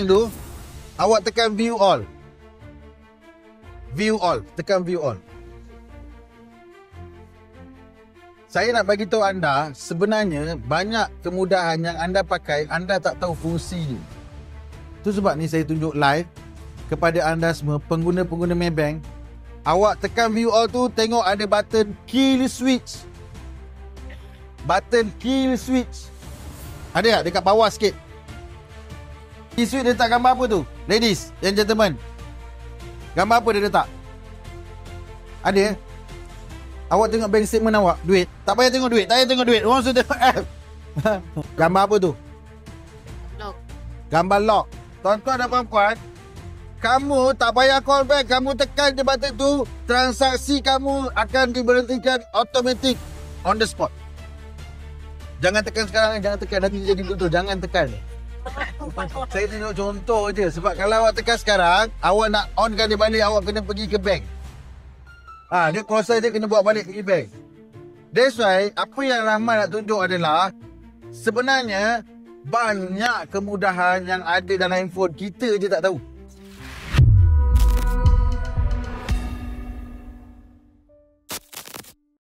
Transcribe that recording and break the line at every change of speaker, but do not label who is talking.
tu, awak tekan view all. View all, tekan view all. Saya nak bagi tahu anda, sebenarnya banyak kemudahan yang anda pakai, anda tak tahu fungsi dia. Tu sebab ni saya tunjuk live kepada anda semua, pengguna-pengguna Maybank. Awak tekan view all tu, tengok ada button kill switch. Button kill switch. Ada tak dekat bawah sikit? Kill switch dia letak gambar apa tu? Ladies and gentlemen, gambar apa dia letak? Ada? Awak tengok bank statement awak, duit. Tak payah tengok duit, tak payah tengok duit. Orang sudah tengok app. Gambar apa tu?
Lock.
Gambar lock. Tuan-tuan dan puan-puan, kamu tak payah call back, kamu tekan je button tu, transaksi kamu akan diberhentikan automatic on the spot. Jangan tekan sekarang, jangan tekan, nanti jadi betul. Jangan tekan. Saya tunjuk contoh je. Sebab kalau awak tekan sekarang, awak nak onkan dia balik, awak kena pergi ke bank. Dia proses dia kena buat balik pergi bank. That's why, apa yang Rahman nak tunjuk adalah, sebenarnya banyak kemudahan yang ada dalam handphone, kita je tak tahu.